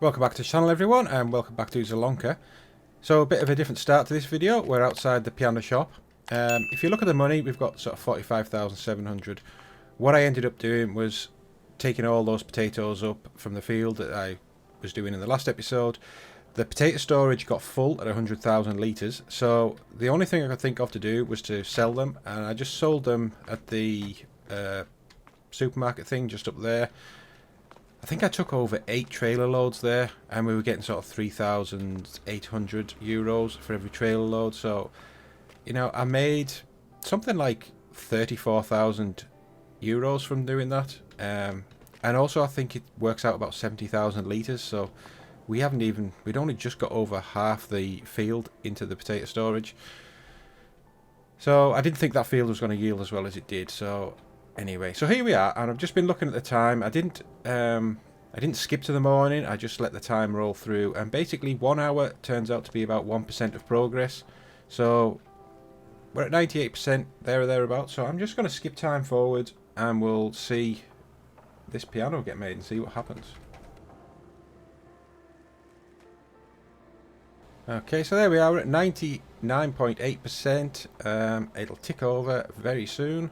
Welcome back to the channel everyone, and welcome back to Zielonka. So a bit of a different start to this video. We're outside the piano shop. If you look at the money, we've got sort of 45,700. What I ended up doing was taking all those potatoes up from the field that I was doing in the last episode. The potato storage got full at 100,000 litres, so the only thing I could think of to do was to sell them, and I just sold them at the supermarket thing just up there. I think I took over 8 trailer loads there, and we were getting sort of 3,800 euros for every trailer load. So, you know, I made something like 34,000 euros from doing that. And also I think it works out about 70,000 litres. So we'd only just got over half the field into the potato storage. So I didn't think that field was going to yield as well as it did. So anyway, so here we are, and I've just been looking at the time. I didn't skip to the morning, I just let the time roll through, and basically 1 hour turns out to be about 1% of progress. So we're at 98% there or thereabouts, so I'm just going to skip time forward and we'll see this piano get made and see what happens. Okay, so there we are, we're at 99.8%. It'll tick over very soon.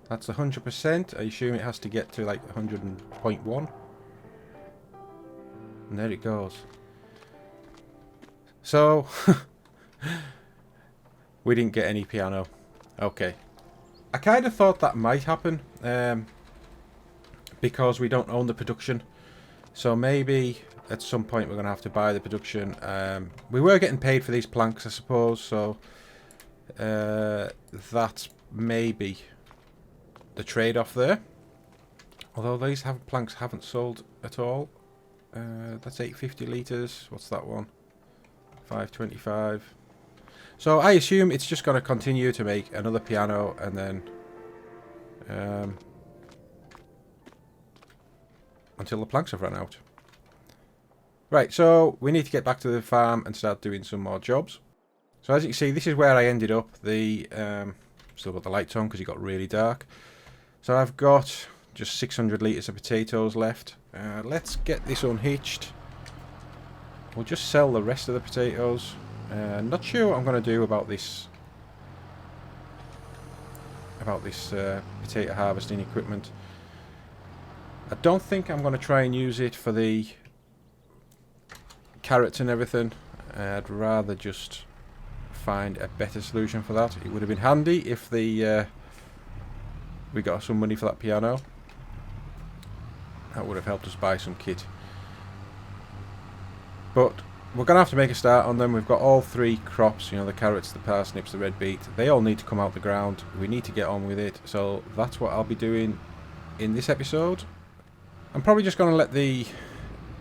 That's 100%. I assume it has to get to like 100.1. And there it goes. So, we didn't get any piano. Okay. I kind of thought that might happen, because we don't own the production. So maybe at some point we're going to have to buy the production. We were getting paid for these planks, I suppose, so that's maybe the trade-off there. Although these planks haven't sold at all. That's 850 litres. What's that one? 525. So I assume it's just going to continue to make another piano, and then until the planks have run out. Right, so we need to get back to the farm and start doing some more jobs. So as you can see, this is where I ended up. The still got the lights on because it got really dark. So I've got just 600 litres of potatoes left. Let's get this unhitched. We'll just sell the rest of the potatoes. Not sure what I'm going to do about this potato harvesting equipment. I don't think I'm going to try and use it for the carrots and everything. I'd rather just find a better solution for that. It would have been handy if the we got some money for that piano. That would have helped us buy some kit. But we're going to have to make a start on them. We've got all 3 crops, you know, the carrots, the parsnips, the red beet. They all need to come out the ground. We need to get on with it. So that's what I'll be doing in this episode. I'm probably just going to let the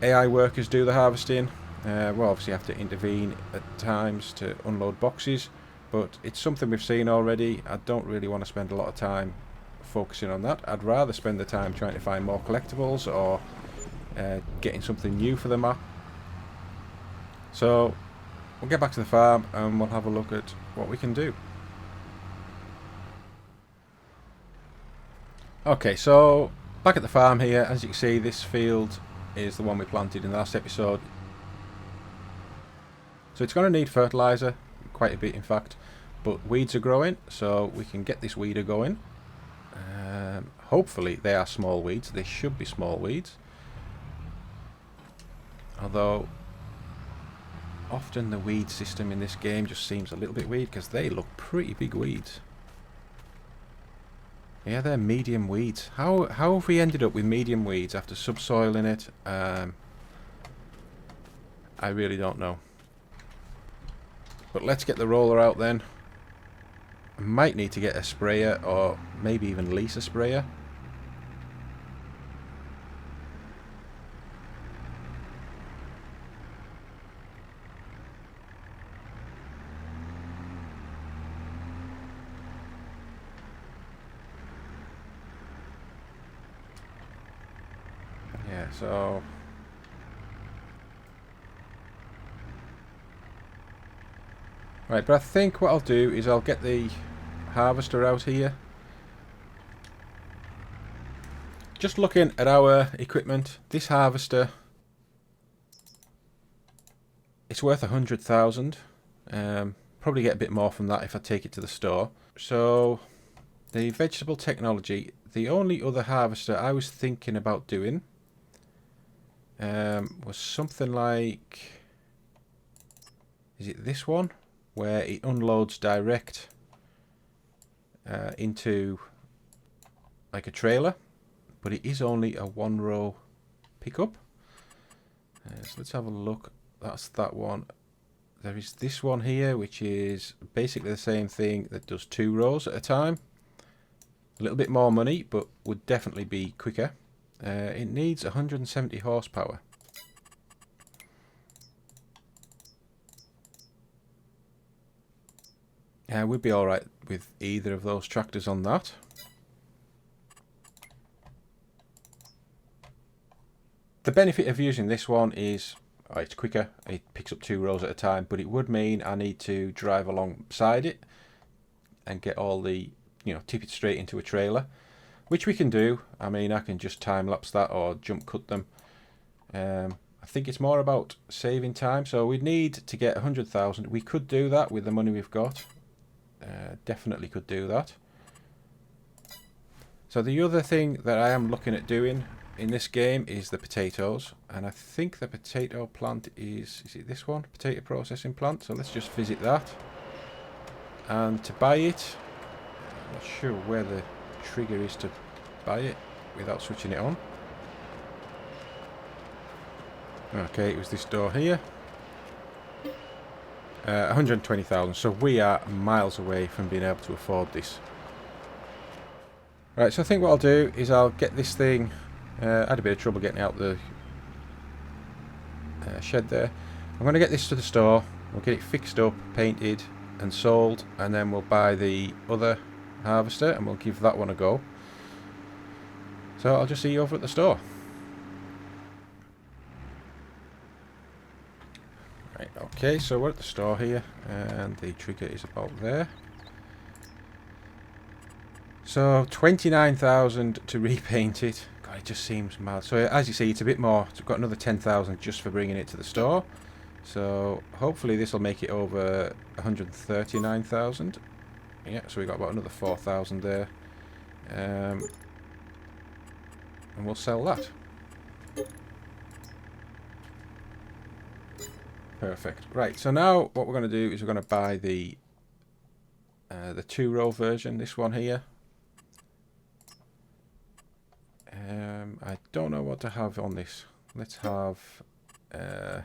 AI workers do the harvesting. We'll obviously have to intervene at times to unload boxes, but it's something we've seen already. I don't really want to spend a lot of time focusing on that. I'd rather spend the time trying to find more collectibles or getting something new for the map. So we'll get back to the farm and we'll have a look at what we can do. Okay, so back at the farm here. As you can see, this field is the one we planted in the last episode. So it's going to need fertiliser, quite a bit in fact, but weeds are growing, so we can get this weeder going. Hopefully they are small weeds. They should be small weeds. Although often the weed system in this game just seems a little bit weird because they look pretty big weeds. Yeah, they're medium weeds. How have we ended up with medium weeds after subsoiling it? I really don't know. But let's get the roller out then. I might need to get a sprayer, or maybe even lease a sprayer. Yeah, so right, but I think what I'll do is I'll get the harvester out here just looking at our equipment, this harvester, it's worth 100,000. Probably get a bit more from that if I take it to the store. So the vegetable technology, the only other harvester I was thinking about doing was something like, is it this one, where it unloads direct into like a trailer, but it is only a 1-row pickup. So let's have a look. That's that one. There is this one here, which is basically the same thing, that does 2 rows at a time. A little bit more money, but would definitely be quicker. It needs 170 horsepower. We'd be alright with either of those tractors on that. The benefit of using this one is it's quicker, it picks up 2 rows at a time, but it would mean I need to drive alongside it and get all the, tip it straight into a trailer, which we can do. I mean, I can just time lapse that or jump cut them. I think it's more about saving time, so we need to get 100,000. We could do that with the money we've got. Definitely could do that. So the other thing that I am looking at doing in this game is the potatoes, and I think the potato plant is it this one, potato processing plant? So let's just visit that. And to buy it, I'm not sure where the trigger is to buy it without switching it on. Okay, it was this door here. 120,000, so we are miles away from being able to afford this. Right, so I think what I'll do is I'll get this thing. I had a bit of trouble getting out the shed there. I'm going to get this to the store. We'll get it fixed up, painted and sold, and then we'll buy the other harvester and we'll give that one a go. So I'll just see you over at the store. Right, okay, so we're at the store here and the trigger is about there. So 29,000 to repaint it. God, it just seems mad. So as you see, it's a bit more. It's got another 10,000 just for bringing it to the store. So hopefully this will make it over 139,000. Yeah, so we got about another 4,000 there. And we'll sell that. Perfect. Right, so now what we're going to do is we're going to buy the 2-row version, this one here. I don't know what to have on this. Let's have how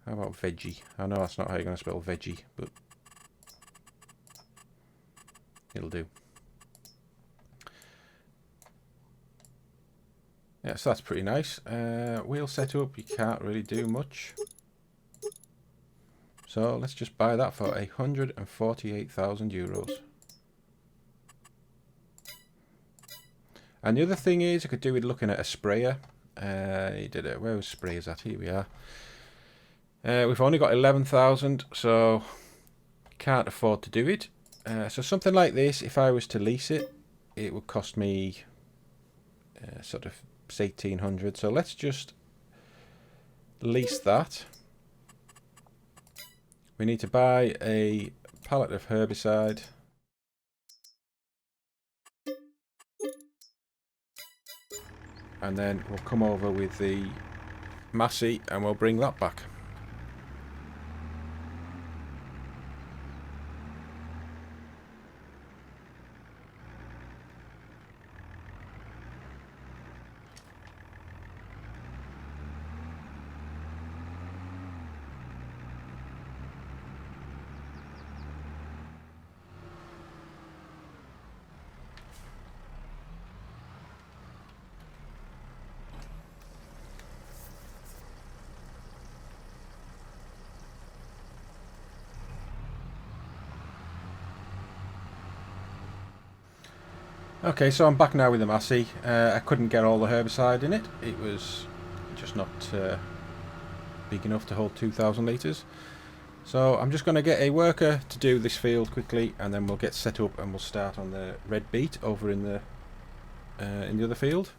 about veggie? I know that's not how you're going to spell veggie, but it'll do. Yeah, so that's pretty nice. Wheel setup, you can't really do much. So let's just buy that for 148,000 euros. And the other thing is, I could do with looking at a sprayer. Where was sprayers at? Here we are. We've only got 11,000, so can't afford to do it. So something like this, if I was to lease it, it would cost me sort of 1,800. So let's just lease that. We need to buy a pallet of herbicide. And then we'll come over with the Massey and we'll bring that back. Okay, so I'm back now with the Massey. I couldn't get all the herbicide in it. It was just not big enough to hold 2,000 litres. So I'm just going to get a worker to do this field quickly, and then we'll get set up and we'll start on the red beet over in the in the other field.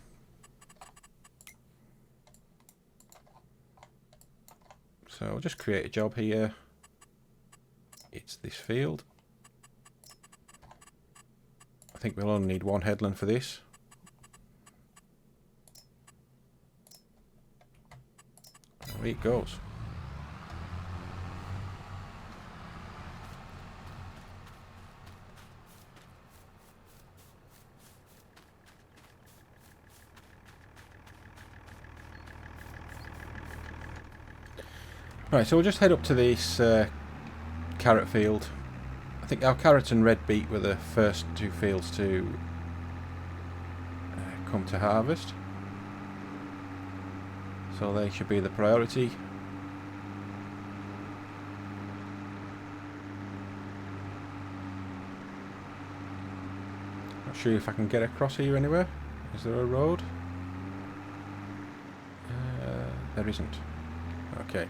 So I'll just create a job here. It's this field. I think we'll only need one headland for this. There it goes. Right, so we'll just head up to this carrot field. I think our carrot and red beet were the first two fields to come to harvest. So they should be the priority. Not sure if I can get across here anywhere. Is there a road? There isn't. Okay.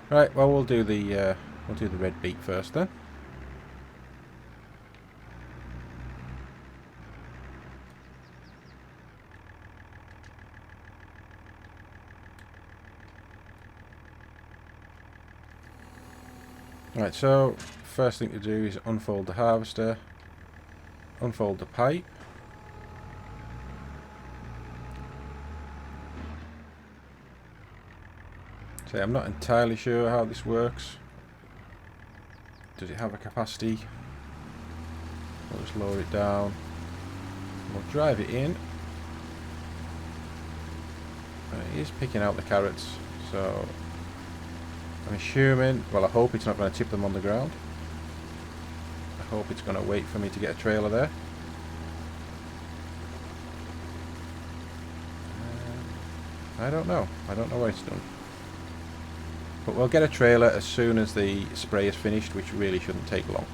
Right. Well, we'll do the red beet first then. Right, so first thing to do is unfold the harvester, unfold the pipe. So I'm not entirely sure how this works. Does it have a capacity? We'll just lower it down. We'll drive it in. It is picking out the carrots, so I'm assuming, well, I hope it's not going to tip them on the ground. I hope it's going to wait for me to get a trailer there. I don't know. I don't know where it's done. But we'll get a trailer as soon as the spray is finished, which really shouldn't take long.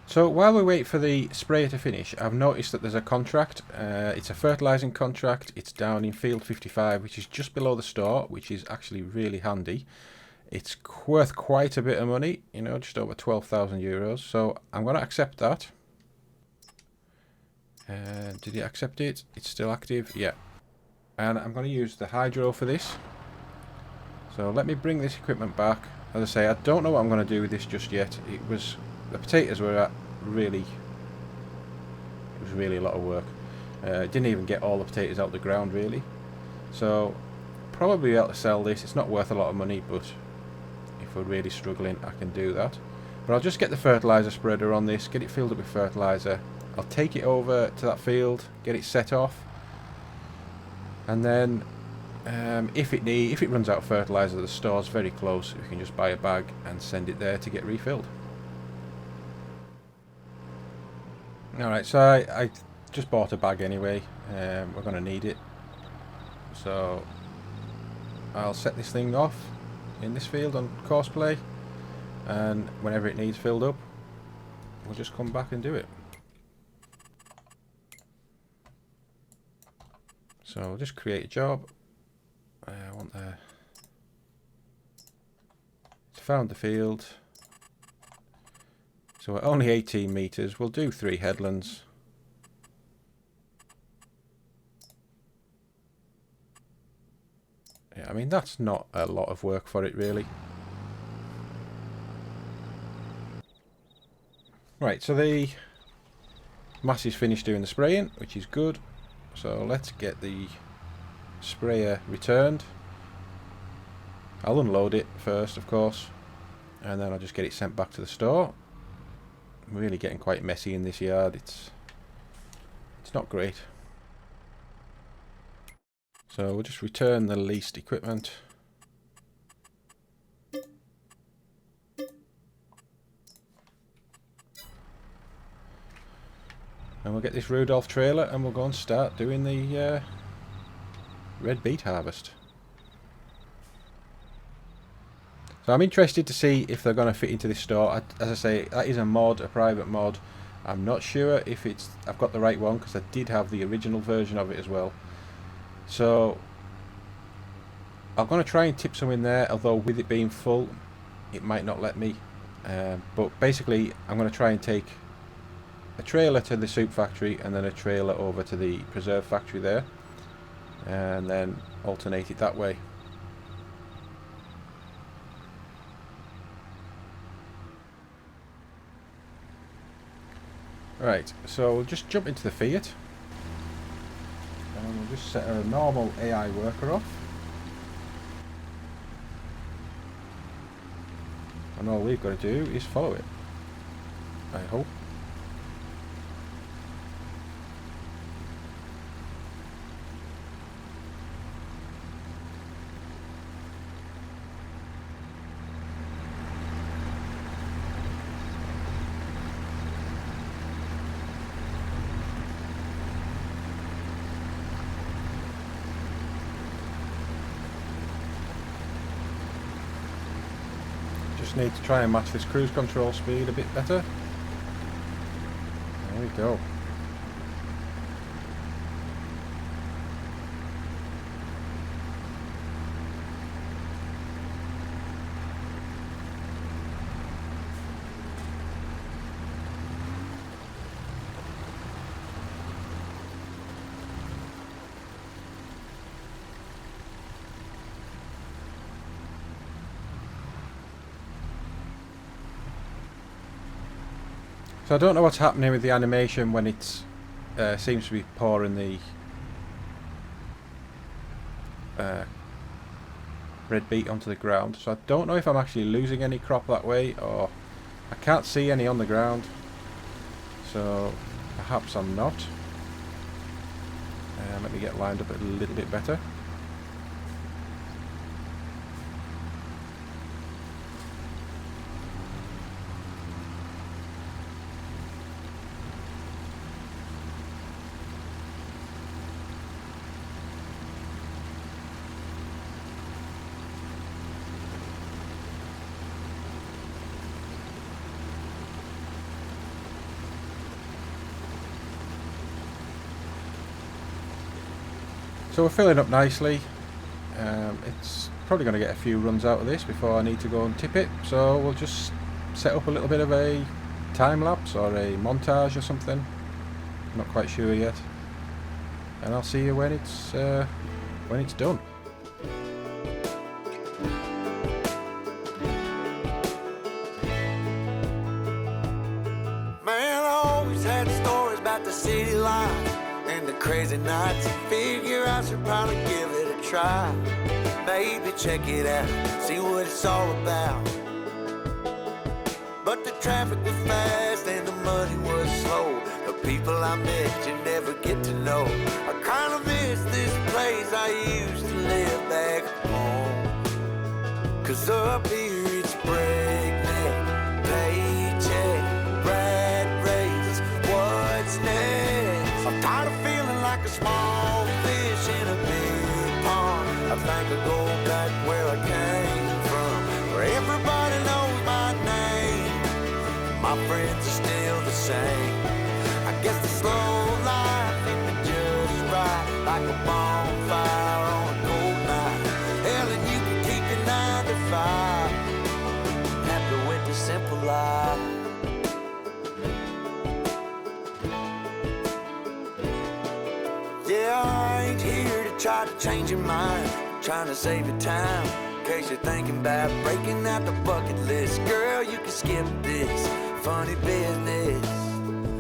So while we wait for the sprayer to finish, I've noticed that there's a contract. It's a fertilising contract. It's down in field 55, which is just below the store, which is actually really handy. It's worth quite a bit of money, you know, just over 12,000 euros. So I'm going to accept that. Did you accept it? It's still active? Yeah. And I'm going to use the hydro for this. So let me bring this equipment back. As I say, I don't know what I'm going to do with this just yet. The potatoes were really a lot of work. Didn't even get all the potatoes out the ground really. So probably be able to sell this. It's not worth a lot of money, but if we're really struggling, I can do that. But I'll just get the fertilizer spreader on this, get it filled up with fertilizer. I'll take it over to that field, get it set off, and then if it runs out of fertilizer, the store's very close. We can just buy a bag and send it there to get refilled. Alright, so I just bought a bag anyway. We're going to need it. So I'll set this thing off in this field on courseplay, and whenever it needs filled up, we'll just come back and do it. So we'll just create a job. I want found the field. So we're only 18 meters. We'll do 3 headlands. Yeah, I mean, that's not a lot of work for it really. Right, so the mass is finished doing the spraying, which is good. So let's get the sprayer returned. I'll unload it first, of course, and then I'll just get it sent back to the store. I'm really getting quite messy in this yard. It's not great. So we'll just return the leased equipment. And we'll get this Rudolph trailer and we'll go and start doing the red beet harvest. So I'm interested to see if they're going to fit into this store. As I say, that is a mod, a private mod. I'm not sure if I've got the right one, because I did have the original version of it as well. So I'm going to try and tip some in there, although with it being full, it might not let me. But basically, I'm going to try and take a trailer to the soup factory and then a trailer over to the preserve factory there, and then alternate it that way. Right, so we'll just jump into the Fiat and we'll just set a normal AI worker off, and all we've got to do is follow it, I hope. Just need to try and match this cruise control speed a bit better. There we go. So I don't know what's happening with the animation when it seems to be pouring the red beet onto the ground. So I don't know if I'm actually losing any crop that way, or I can't see any on the ground. So perhaps I'm not. Let me get lined up a little bit better. So we're filling up nicely. It's probably going to get a few runs out of this before I need to go and tip it, so we'll just set up a little bit of a time lapse or a montage or something. I'm not quite sure yet, and I'll see you when it's done. Man, I always had stories about the city life and the crazy nights. Figure I should probably give it a try. Maybe check it out, see what it's all about. But the traffic was fast and the money was slow. The people I met you never get to know. I kinda miss this place I used to live back home. 'Cause up here it's breakneck, paycheck, rat race, what's next? I'm tired of feeling like a small fish in a big pond. I think I'll go back where I came from, where everybody knows my name. My friends are still the same. I guess the slow life hit me just right, like a bonfire on a cold night. Hell, and you can keep your 9 to 5, happy with the simple life. Yeah, I ain't here to try to change your mind, trying to save your time, in case you're thinking about breaking out the bucket list. Girl, you can skip this funny business,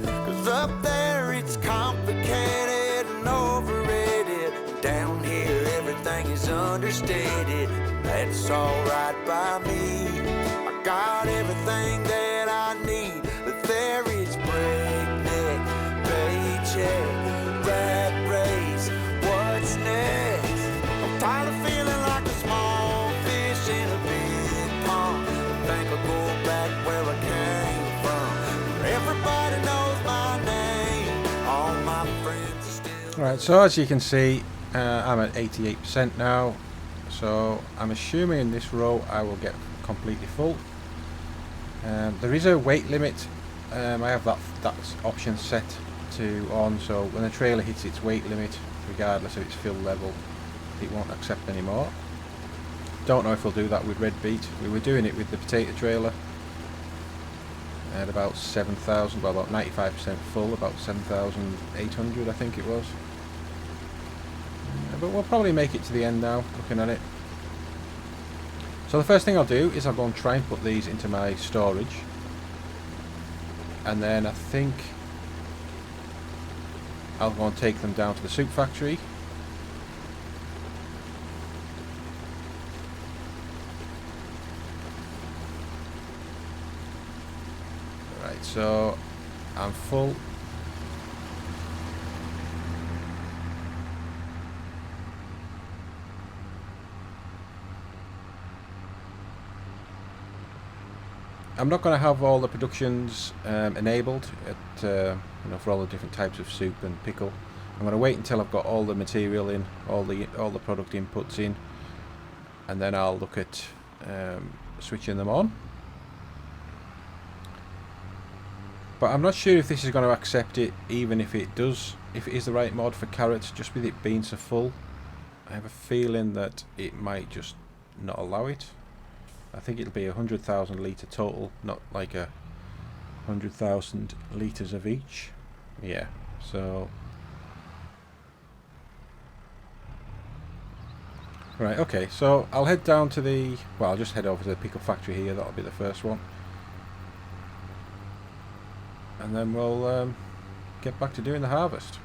'cause up there it's complicated and overrated. Down here everything is understated. That's alright by me. I got everything that I need, but there is breakneck, paycheck, rat race, what's next? I'm tired of feeling like a small fish in a big pond. I think I'll go back where I came from, where everybody knows my name. All my friends are still... Right, so as you can see, I'm at 88% now, so I'm assuming in this row I will get completely full. There is a weight limit. I have that option set to on, so when the trailer hits its weight limit, regardless of its fill level, it won't accept anymore. Don't know if we'll do that with red beet. We were doing it with the potato trailer. at about 7,000, well about 95% full, about 7,800 I think it was. But we'll probably make it to the end now, looking at it. So the first thing I'll do is I'll go and try and put these into my storage. And then I think I'll go and take them down to the soup factory. Right, so I'm full. I'm not going to have all the productions enabled at, you know, for all the different types of soup and pickle. I'm going to wait until I've got all the material in, all the product inputs in, and then I'll look at switching them on. But I'm not sure if this is going to accept it, even if it does, if it is the right mod for carrots, just with it being so full. I have a feeling that it might just not allow it. I think it'll be 100,000 litre total, not like 100,000 litres of each. Yeah, so... Right, okay, so I'll head down to the... Well, I'll just head over to the pickle factory here, that'll be the first one. And then we'll get back to doing the harvest.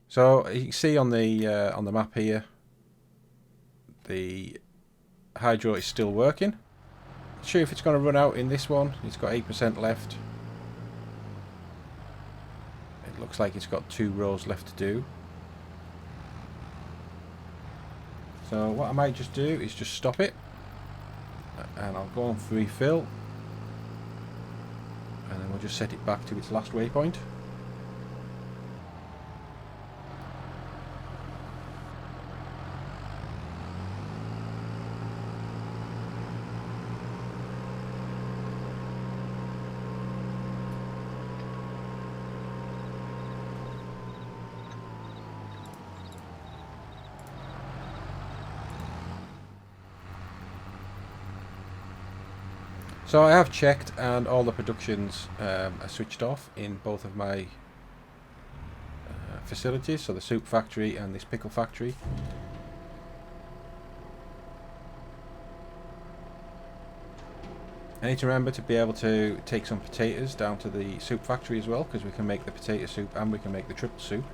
So, you can see on the map here, the hydro is still working. Not sure if it's going to run out in this one. It's got 8% left. It looks like it's got 2 rows left to do. So what I might just do is just stop it, and I'll go on refill, and then we'll just set it back to its last waypoint. So I have checked, and all the productions are switched off in both of my facilities, so the soup factory and this pickle factory. I need to remember to be able to take some potatoes down to the soup factory as well, because we can make the potato soup and we can make the triple soup.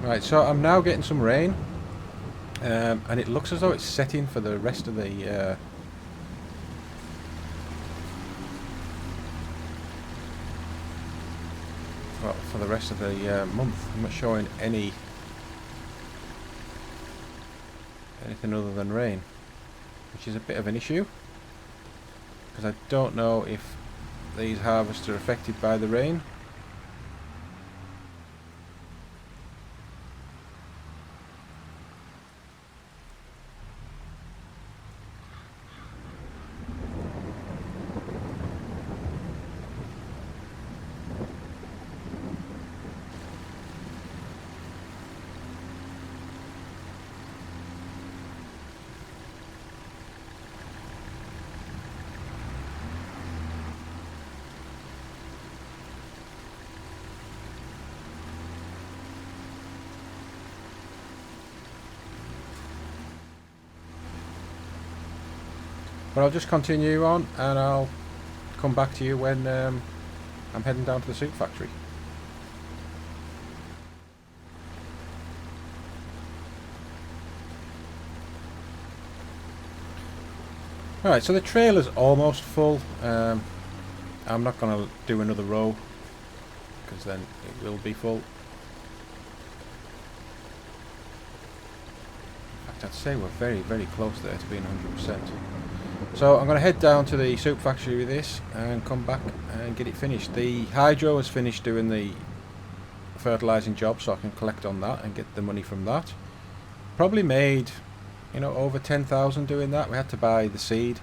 Right, so I'm now getting some rain, and it looks as though it's setting for the rest of the well, for the rest of the month. I'm not showing anything other than rain, which is a bit of an issue, because I don't know if these harvests are affected by the rain. But I'll just continue on, and I'll come back to you when I'm heading down to the soup factory. Alright, so the trailer's almost full. I'm not going to do another row, because then it will be full. In fact, I'd say we're very, very close there to being 100%. So I'm going to head down to the soup factory with this and come back and get it finished. The hydro has finished doing the fertilising job, so I can collect on that and get the money from that. Probably made, you know, over 10,000 doing that. We had to buy the seed,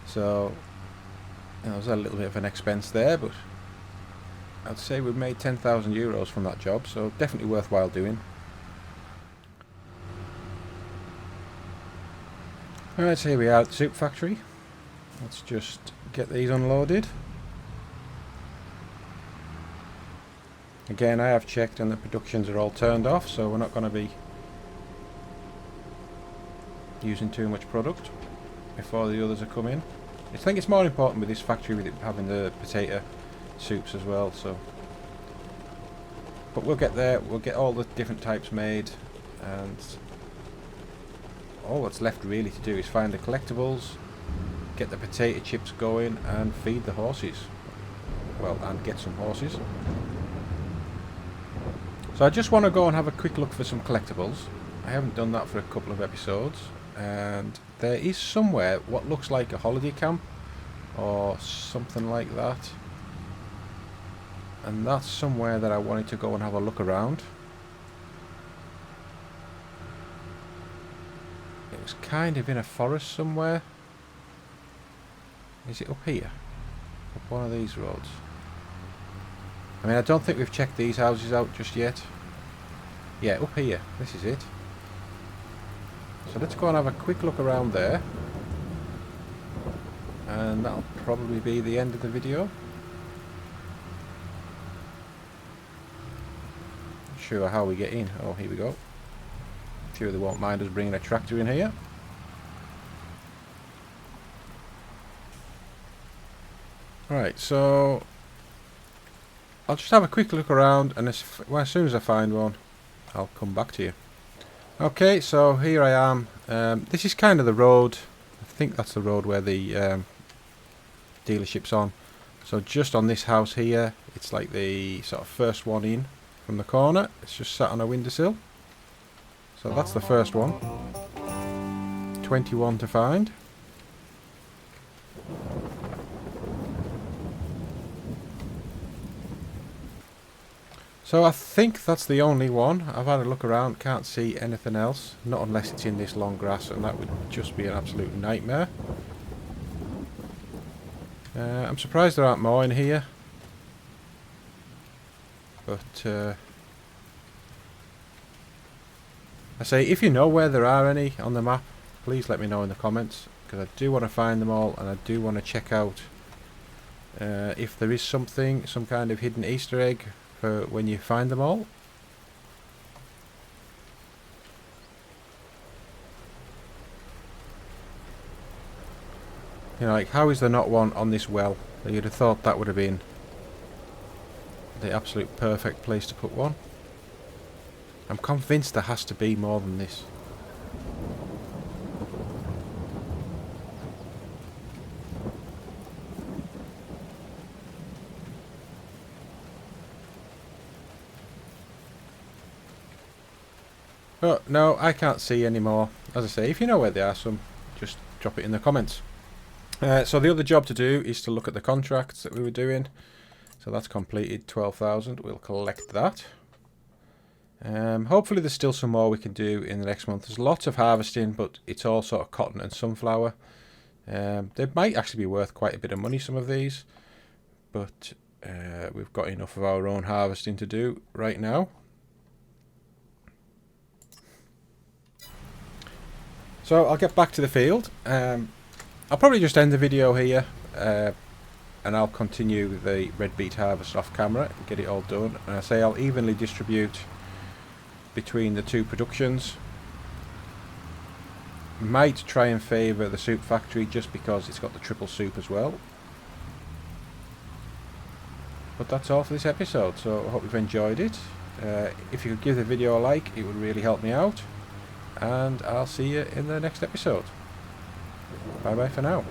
so you know, there was a little bit of an expense there, but I'd say we made 10,000 euros from that job, so definitely worthwhile doing. Alright, so here we are at the soup factory. Let's just get these unloaded. Again, I have checked and the productions are all turned off, so we're not going to be using too much product before the others are coming. I think it's more important with this factory with it having the potato soups as well, so but we'll get there. We'll get all the different types made, and all that's left really to do is find the collectibles, get the potato chips going, and feed the horses. Well, and get some horses. So I just want to go and have a quick look for some collectibles. I haven't done that for a couple of episodes, and there is somewhere what looks like a holiday camp or something like that, and that's somewhere that I wanted to go and have a look around. It was kind of in a forest somewhere. Is it up here? Up one of these roads? I mean, I don't think we've checked these houses out just yet. Yeah, up here. This is it. So let's go and have a quick look around there. And that'll probably be the end of the video. Not sure how we get in. Oh, here we go. Sure they won't mind us bringing a tractor in here. Right, so I'll just have a quick look around, and as soon as I find one, I'll come back to you. Okay, so here I am. This is kind of the road. I think that's the road where the dealership's on. So just on this house here, it's like the sort of first one in from the corner. It's just sat on a windowsill. So that's the first one. 21 to find. So I think that's the only one. I've had a look around, can't see anything else. Not unless it's in this long grass, and that would just be an absolute nightmare. I'm surprised there aren't more in here. But I say, if you know where there are any on the map, please let me know in the comments, because I do want to find them all, and I do want to check out if there is something, some kind of hidden Easter egg for when you find them all. You know, like, how is there not one on this well? You'd have thought that would have been the absolute perfect place to put one. I'm convinced there has to be more than this. But no, I can't see any more. As I say, if you know where there are some, just drop it in the comments. So the other job to do is to look at the contracts that we were doing. So that's completed, 12,000. We'll collect that. Hopefully there's still some more we can do in the next month. There's lots of harvesting, but it's all sort of cotton and sunflower. They might actually be worth quite a bit of money, some of these. But we've got enough of our own harvesting to do right now. So I'll get back to the field. I'll probably just end the video here, and I'll continue the red beet harvest off camera and get it all done. And I say I'll evenly distribute between the two productions. Might try and favour the soup factory just because it's got the triple soup as well. But that's all for this episode, so I hope you've enjoyed it. If you could give the video a like, it would really help me out. And I'll see you in the next episode. Bye bye for now.